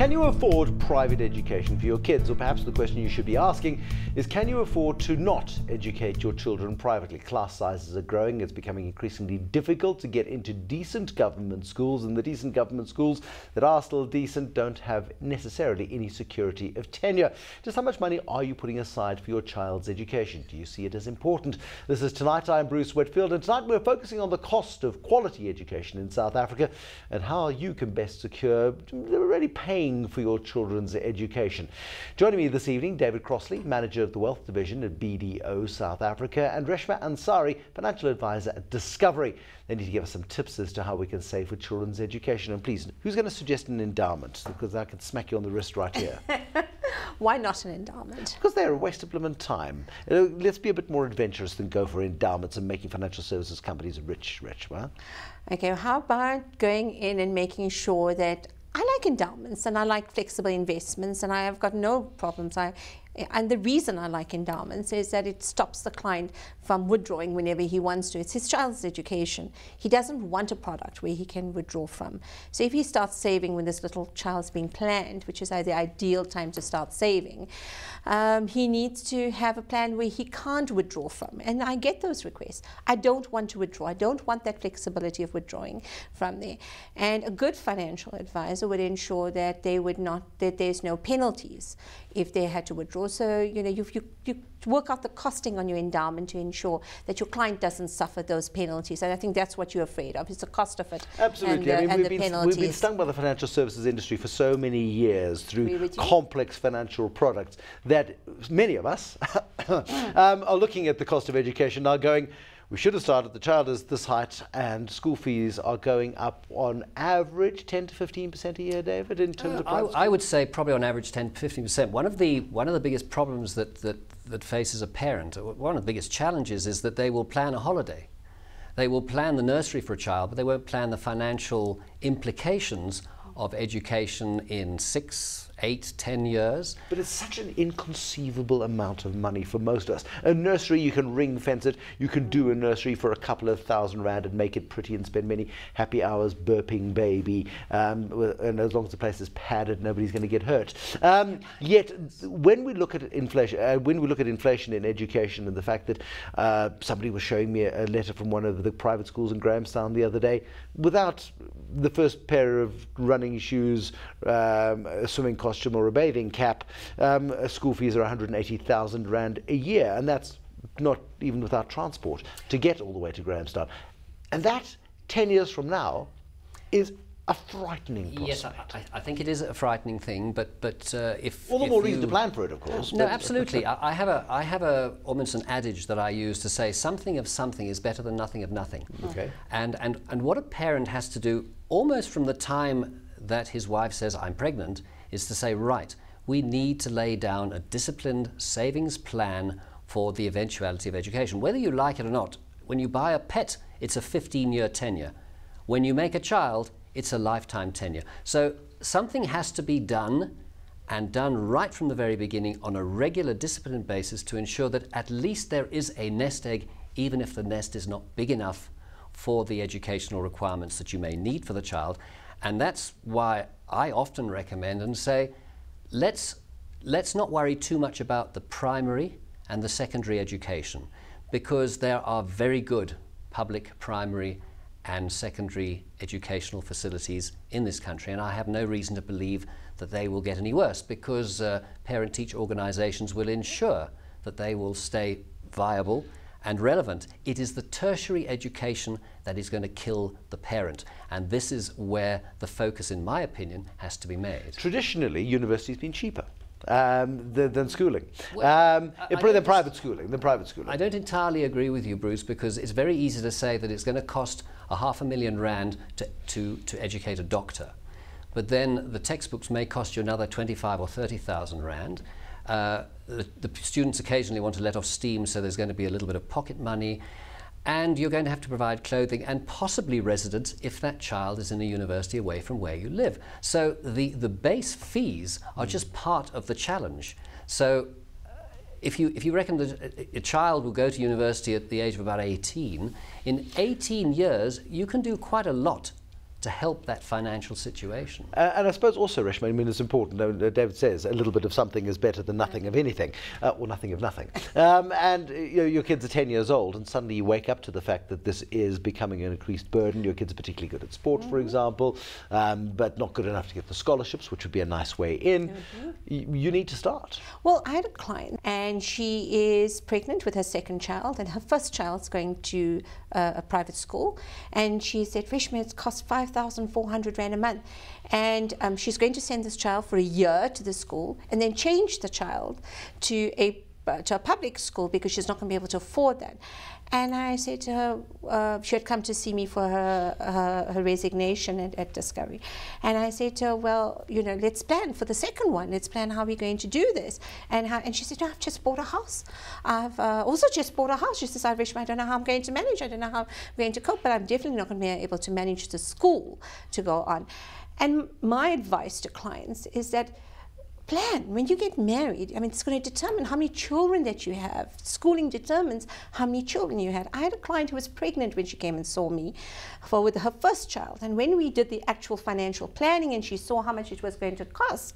Can you afford private education for your kids? Or perhaps the question you should be asking is, can you afford to not educate your children privately? Class sizes are growing. It's becoming increasingly difficult to get into decent government schools, and the decent government schools that are still decent don't have necessarily any security of tenure. Just how much money are you putting aside for your child's education? Do you see it as important? This is Tonight. I'm Bruce Whitfield, and tonight we're focusing on the cost of quality education in South Africa and how you can best secure really paying for your children's education. Joining me this evening, David Crossley, Manager of the Wealth Division at BDO South Africa, and Reshma Ansary, Financial Advisor at Discovery. They need to give us some tips as to how we can save for children's education. And please, who's going to suggest an endowment? Because I can smack you on the wrist right here. Why not an endowment? Because they're a waste of blooming time. Let's be a bit more adventurous than go for endowments and making financial services companies rich, right? Okay, well, how about going in and making sure that I like endowments and I like flexible investments and I have got no problems. And the reason I like endowments is that it stops the client from withdrawing whenever he wants to. It's his child's education. He doesn't want a product where he can withdraw from. So if he starts saving when this little child's being planned, which is the ideal time to start saving, he needs to have a plan where he can't withdraw from. And I get those requests. I don't want to withdraw. I don't want that flexibility of withdrawing from there. And a good financial advisor would ensure that there's no penalties if they had to withdraw. So, you know, you work out the costing on your endowment to ensure that your client doesn't suffer those penalties. And I think that's what you're afraid of. It's the cost of it. Absolutely. And the we've been stung by the financial services industry for so many years through complex financial products that many of us are looking at the cost of education now going, we should have started, the child is this height, and school fees are going up on average 10 to 15% a year, David, in terms of private I would say probably on average 10 to 15%. One of the biggest problems that faces a parent, one of the biggest challenges, is that they will plan a holiday. They will plan the nursery for a child, but they won't plan the financial implications of education in 6, 8, 10 years. But it's such an inconceivable amount of money for most of us. A nursery, you can ring fence it. You can do a nursery for a couple of £1,000 and make it pretty and spend many happy hours burping baby. And as long as the place is padded, nobody's going to get hurt. Yet, when we look at inflation, in education, and the fact that somebody was showing me a letter from one of the private schools in Grahamstown the other day, without the first pair of running shoes, a swimming costume or a bathing cap, school fees are 180,000 Rand a year, and that's not even without transport to get all the way to Grahamstown. And that, 10 years from now, is a frightening prospect. Yes, I think it is a frightening thing, but if all the more reason to plan for it, of course. No, absolutely. I have almost an adage that I use to say something of something is better than nothing of nothing. Okay. And what a parent has to do almost from the time that his wife says I'm pregnant is to say, right, we need to lay down a disciplined savings plan for the eventuality of education. Whether you like it or not, when you buy a pet, it's a 15-year tenure. When you make a child, it's a lifetime tenure. So something has to be done, and done right from the very beginning on a regular disciplined basis to ensure that at least there is a nest egg, even if the nest is not big enough for the educational requirements that you may need for the child. And that's why I often recommend and say, let's not worry too much about the primary and the secondary education, because there are very good public primary and secondary educational facilities in this country, and I have no reason to believe that they will get any worse, because parent-teacher organizations will ensure that they will stay viable and relevant. It is the tertiary education that is going to kill the parent, and this is where the focus, in my opinion, has to be made. Traditionally, university's been cheaper than schooling, Well, than private schooling. I don't entirely agree with you, Bruce, because it's very easy to say that it's going to cost R500,000 to educate a doctor, but then the textbooks may cost you another 25 or 30,000 Rand. The students occasionally want to let off steam, so there's going to be a little bit of pocket money, and you're going to have to provide clothing and possibly residence if that child is in a university away from where you live. So the base fees are just part of the challenge. So if you reckon that a child will go to university at the age of about 18, in 18 years you can do quite a lot to help that financial situation. And I suppose also, Reshma, I mean, it's important, David says, a little bit of something is better than nothing of anything, or nothing of nothing. And your kids are 10 years old, and suddenly you wake up to the fact that this is becoming an increased burden. Your kids are particularly good at sport, for example, but not good enough to get the scholarships, which would be a nice way in. You need to start. Well, I had a client, and she is pregnant with her second child, and her first child's going to a private school, and she said, Reshma, it's cost 5,400 Rand a month, and she's going to send this child for a year to the school and then change the child to a public school because she's not going to be able to afford that. And I said to her, she had come to see me for her resignation at Discovery. And I said to her, well, you know, let's plan for the second one. Let's plan how we're going to do this. And she said, no, I've just bought a house. I've also just bought a house. She says, Reshma, I don't know how I'm going to manage. I don't know how I'm going to cope, but I'm definitely not going to be able to manage the school to go on. And my advice to clients is that plan. When you get married, I mean, it's going to determine how many children that you have. Schooling determines how many children you had. I had a client who was pregnant when she came and saw me with her first child. And when we did the actual financial planning and she saw how much it was going to cost,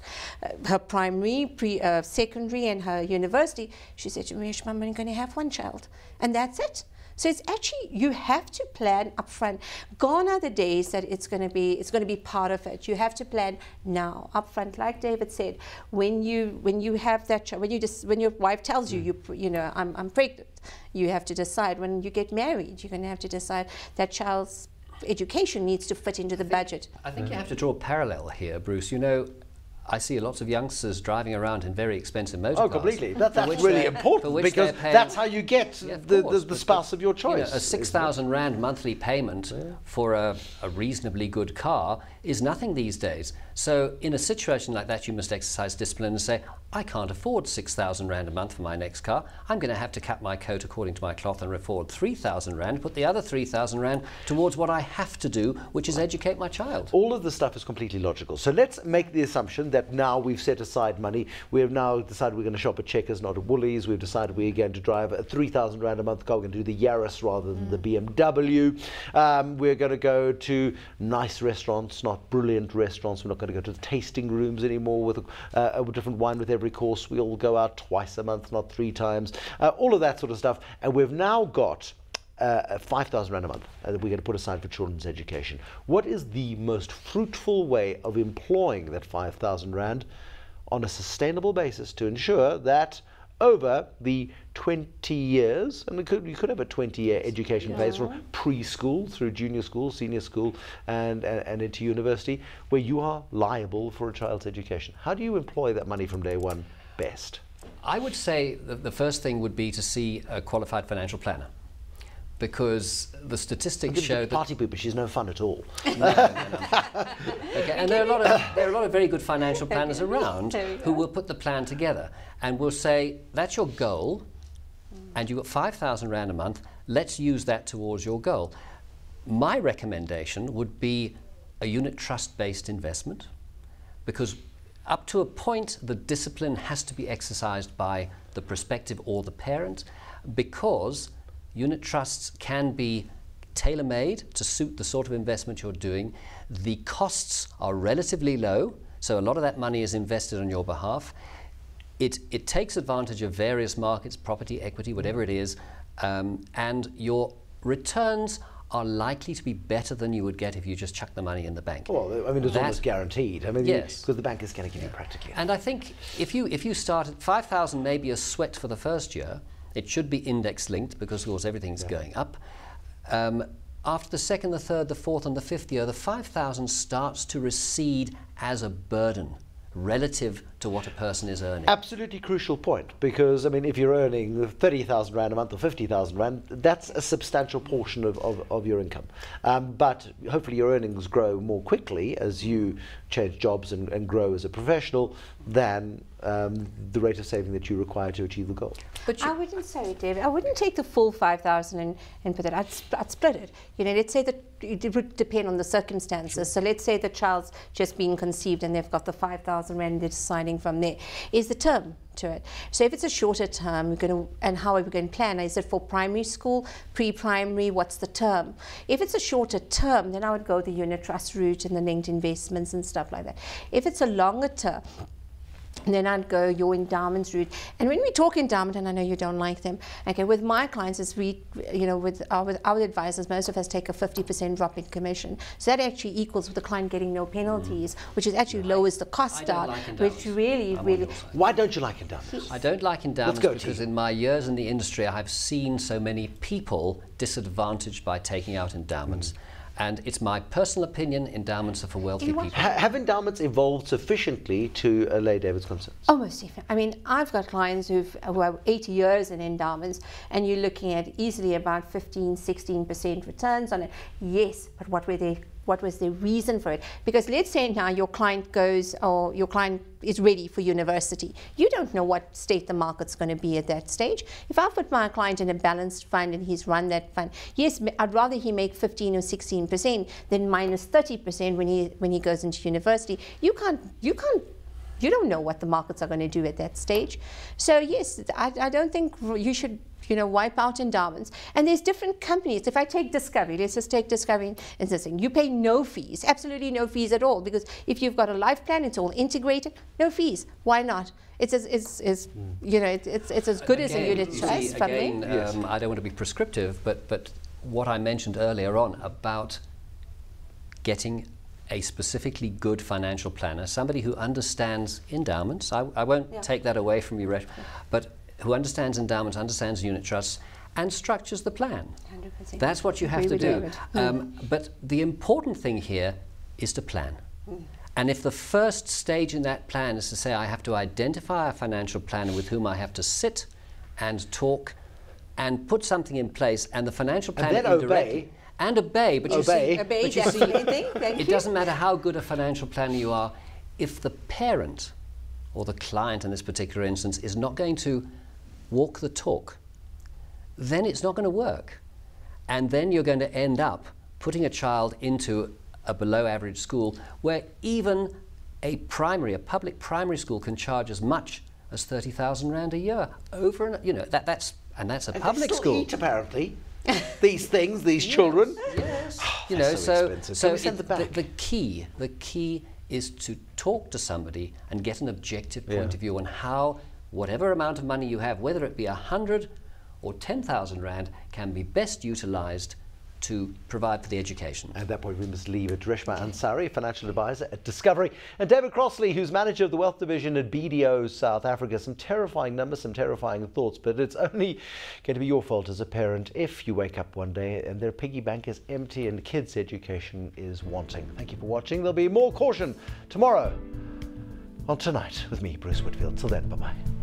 her primary, secondary, and her university, she said to me, I'm only going to have one child. And that's it. So it's actually, you have to plan upfront. Gone are the days that it's going to be part of it. You have to plan now, upfront. Like David said, when you have that child, when your wife tells you, you know, I'm pregnant, you have to decide. When you get married, you're going to have to decide that child's education needs to fit into the budget. I think you have to draw a parallel here, Bruce. You know, I see lots of youngsters driving around in very expensive motor cars. Oh, completely. That's really important because that's how you get the spouse of your choice. You know, a 6,000 Rand monthly payment for a reasonably good car is nothing these days. So in a situation like that, you must exercise discipline and say, I can't afford 6,000 Rand a month for my next car. I'm going to have to cut my coat according to my cloth and afford 3,000 Rand, put the other 3,000 Rand towards what I have to do, which is educate my child. All of this stuff is completely logical. So let's make the assumption that now we've set aside money. We have now decided we're going to shop at Checkers, not at Woolies. We've decided we're going to drive a 3,000 Rand a month car. We're going to do the Yaris rather than the BMW. We're going to go to nice restaurants, not brilliant restaurants. We're not going to go to the tasting rooms anymore with a different wine with every course. We'll go out twice a month, not 3 times. All of that sort of stuff. And we've now got 5,000 Rand a month that we're going to put aside for children's education. What is the most fruitful way of employing that 5,000 Rand on a sustainable basis to ensure that over the 20 years, and you could have a 20-year education phase from preschool through junior school, senior school, and into university, where you are liable for a child's education? How do you employ that money from day one best? I would say that the first thing would be to see a qualified financial planner, because the statistics show that party pooper, she's no fun at all. Okay, and there are a lot of very good financial planners around who will put the plan together and will say, that's your goal, and you've got 5,000 Rand a month, let's use that towards your goal. My recommendation would be a unit trust-based investment, because up to a point the discipline has to be exercised by the prospective or the parent, because unit trusts can be tailor-made to suit the sort of investment you're doing. The costs are relatively low, so a lot of that money is invested on your behalf. It takes advantage of various markets, property, equity, whatever it is, and your returns are likely to be better than you would get if you just chuck the money in the bank. Well, I mean, it's almost guaranteed. I mean, yes, because the bank is going to give you practically. And I think if you start at 5,000, maybe a sweat for the first year. It should be index linked because, of course, everything's going up. After the second, the third, the fourth, and the fifth year, the 5,000 starts to recede as a burden relative to what a person is earning. Absolutely crucial point, because I mean, if you're earning 30,000 Rand a month or 50,000 Rand, that's a substantial portion of your income. But hopefully your earnings grow more quickly as you change jobs and grow as a professional than the rate of saving that you require to achieve the goal. But I wouldn't say, David, I wouldn't take the full 5,000 and put it. I'd split it. You know, let's say that it would depend on the circumstances. Sure. So let's say the child's just being conceived and they've got the 5,000 Rand and they're deciding from there. Is the term to it. So if it's a shorter term, and how are we going to plan? Is it for primary school, pre-primary? What's the term? If it's a shorter term, then I would go the unit trust route and the linked investments and stuff like that. If it's a longer term, then I'd go your endowments route. And when we talk endowment, and I know you don't like them, okay, with my clients, is with our advisors, most of us take a 50% drop in commission. So that actually equals with the client getting no penalties, which is actually lowers the cost down, which really. Why don't you like endowments? I don't like endowments because in my years in the industry, I have seen so many people disadvantaged by taking out endowments. And it's my personal opinion, endowments are for wealthy people. Have endowments evolved sufficiently to allay David's concerns? Almost definitely. I mean, I've got clients who have 80 years in endowments, and you're looking at easily about 15, 16% returns on it. Yes, but what was the reason for it? Because let's say now your client goes, or your client is ready for university. You don't know what state the market's going to be at that stage. If I put my client in a balanced fund and he's run that fund, yes, I'd rather he make 15 or 16% than minus 30% when he goes into university. You don't know what the markets are going to do at that stage. So yes, I don't think you should wipe out endowments. And there's different companies. If I take Discovery, let's just take Discovery and this thing. You pay no fees, absolutely no fees at all, because if you've got a life plan, it's all integrated, no fees. Why not? It's as good as a unit trust funding. I don't want to be prescriptive, but what I mentioned earlier on about getting a specifically good financial planner, somebody who understands endowments. I won't take that away from you, Reshma, but who understands endowments, understands unit trusts, and structures the plan. 100%. That's what you have to do. But the important thing here is to plan. And if the first stage in that plan is to say, I have to identify a financial planner with whom I have to sit and talk and put something in place, and the financial planner indirectly... And obey, but you see, it doesn't matter how good a financial planner you are, if the parent, or the client in this particular instance, is not going to walk the talk, then it's not going to work. And then you're going to end up putting a child into a below average school where even a public primary school can charge as much as 30,000 Rand a year over, and that's a public school. Eat, apparently. These things, these children. Yes. The key is to talk to somebody and get an objective point of view on how whatever amount of money you have, whether it be 100 or 10,000 Rand, can be best utilized to provide for the education. At that point, we must leave it. Reshma Ansary, financial advisor at Discovery, and David Crossley, who's manager of the wealth division at BDO South Africa. Some terrifying numbers, some terrifying thoughts, but it's only going to be your fault as a parent if you wake up one day and their piggy bank is empty and kids' education is wanting. Thank you for watching. There'll be more caution tomorrow on Tonight with me, Bruce Whitfield. Till then, bye-bye.